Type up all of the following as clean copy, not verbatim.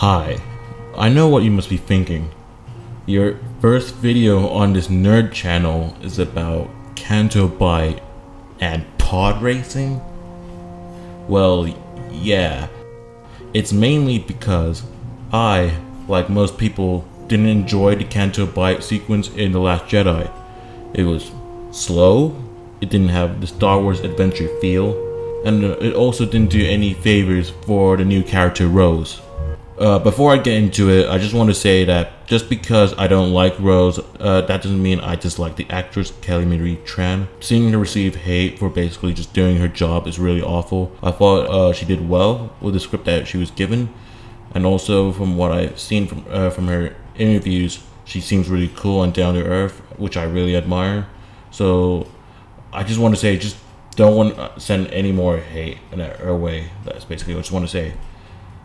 Hi, I know what you must be thinking. Your first video on this nerd channel is about Canto Bight and Podracing? Well, yeah. It's mainly because I, like most people, didn't enjoy the Canto Bight sequence in The Last Jedi. It was slow, it didn't have the Star Wars adventure feel, and it also didn't do any favors for the new character Rose. Before I get into it, I just want to say that just because I don't like Rose, that doesn't mean I dislike the actress Kelly Marie Tran. Seeing her receive hate for basically just doing her job is really awful. I thought she did well with the script that she was given, and also from what I've seen from her interviews, she seems really cool and down to earth, which I really admire. So I just want to say, just don't want to send any more hate in her way. That's basically what I just want to say.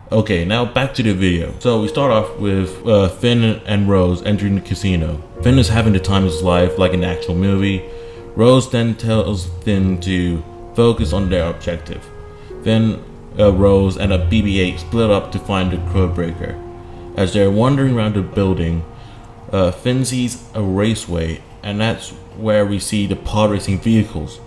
Okay, now back to the video. So we start off with Finn and Rose entering the casino. Finn is having the time of his life like an actual movie. Rose then tells Finn to focus on their objective. Finn, Rose, and a BB-8 split up to find the Codebreaker. As they're wandering around the building, Finn sees a raceway, and that's where we see the pod racing vehicles.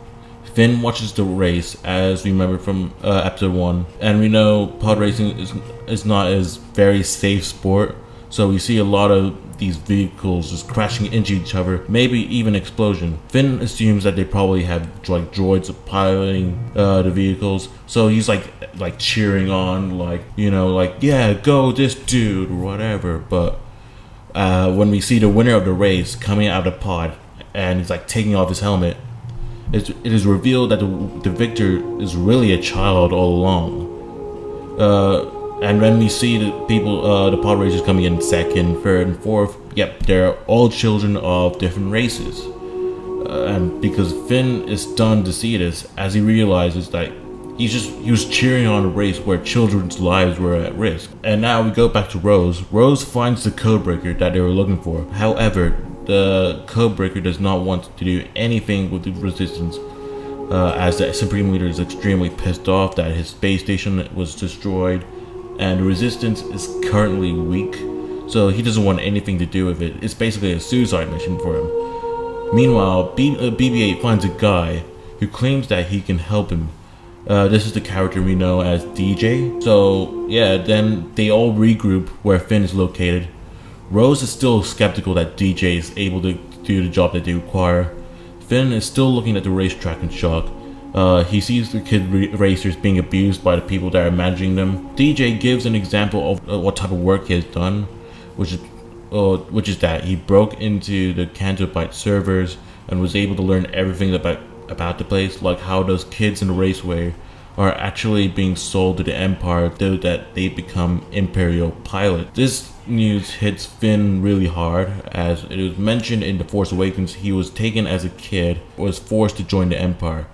Finn watches the race, as we remember from episode 1, and we know pod racing is not a very safe sport, so we see a lot of these vehicles just crashing into each other, maybe even explosion. Finn assumes that they probably have like droids piloting the vehicles, so he's like cheering on, like, you know, like, yeah, go this dude or whatever. But when we see the winner of the race coming out of the pod and he's like taking off his helmet, it is revealed that the victor is really a child all along. And when we see the people, the pod racers coming in second, third, and fourth, yep, they're all children of different races. And because Finn is stunned to see this, as he realizes that he was cheering on a race where children's lives were at risk. And now we go back to Rose. Rose finds the codebreaker that they were looking for. However, the codebreaker does not want to do anything with the resistance, as the Supreme Leader is extremely pissed off that his space station was destroyed, and the resistance is currently weak, so he doesn't want anything to do with it. It's basically a suicide mission for him. Meanwhile, BB-8 finds a guy who claims that he can help him. This is the character we know as DJ. So yeah, then they all regroup where Finn is located. Rose is still skeptical that DJ is able to do the job that they require. Finn is still looking at the racetrack in shock. He sees the kid racers being abused by the people that are managing them. DJ gives an example of what type of work he has done, which is that he broke into the Canto Bight servers and was able to learn everything about the place, like how those kids in the raceway are actually being sold to the Empire so that they become Imperial pilots. This news hits Finn really hard, as it was mentioned in The Force Awakens he was taken as a kid, was forced to join the Empire.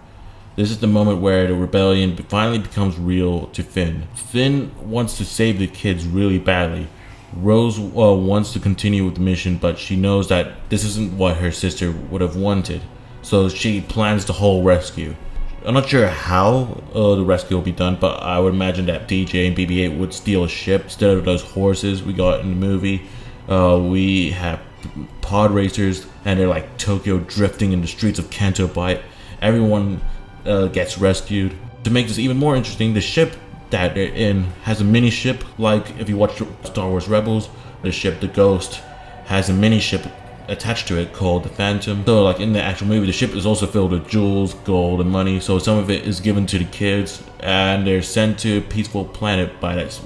This is the moment where the rebellion finally becomes real to Finn. Finn wants to save the kids really badly. Rose wants to continue with the mission, but she knows that this isn't what her sister would have wanted, so she plans the whole rescue. I'm not sure how the rescue will be done, but I would imagine that DJ and BB-8 would steal a ship instead of those horses we got in the movie. We have pod racers, and they're like Tokyo drifting in the streets of Canto Bight. Everyone gets rescued. To make this even more interesting, the ship that they're in has a mini ship, like if you watch Star Wars Rebels, the ship, the Ghost, has a mini ship attached to it called the Phantom. So like in the actual movie, the ship is also filled with jewels, gold, and money, so some of it is given to the kids and they're sent to a peaceful planet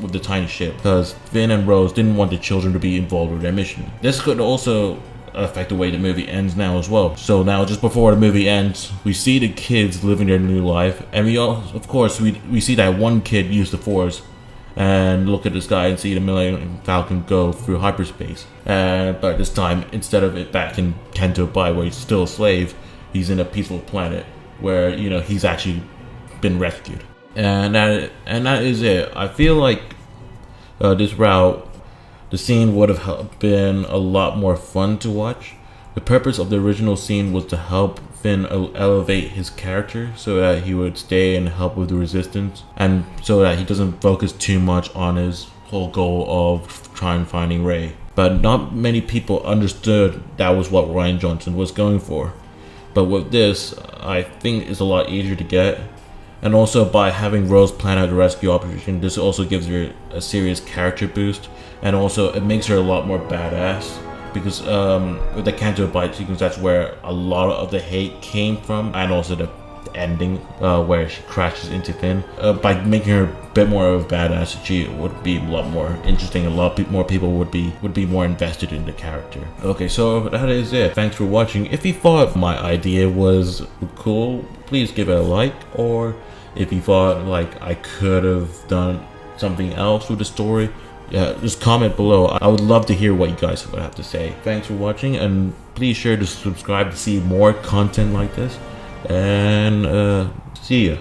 with the tiny ship, because Finn and Rose didn't want the children to be involved with their mission. This could also affect the way the movie ends now as well. So now, just before the movie ends, we see the kids living their new life, and we see that one kid use the Force and look at the sky and see the Millennium Falcon go through hyperspace. But this time, instead of it back in Canto Bight where he's still a slave, he's in a peaceful planet where, you know, he's actually been rescued. And that is it. I feel like this route, the scene would have been a lot more fun to watch. The purpose of the original scene was to help Finn elevate his character so that he would stay and help with the resistance, and so that he doesn't focus too much on his whole goal of trying finding Ray. But not many people understood that was what Rian Johnson was going for. But with this, I think it's a lot easier to get. And also by having Rose plan out the rescue operation, this also gives her a serious character boost. And also it makes her a lot more badass. Because with the Canto Bight sequence, that's where a lot of the hate came from. And also the ending where she crashes into Finn. By making her a bit more of a badass, she would be a lot more interesting. A lot more people would be more invested in the character. Okay, so that is it. Thanks for watching. If you thought my idea was cool, please give it a like. Or if you thought like I could have done something else with the story, yeah, just comment below. I would love to hear what you guys would have to say. Thanks for watching, and please sure to subscribe to see more content like this. And see ya.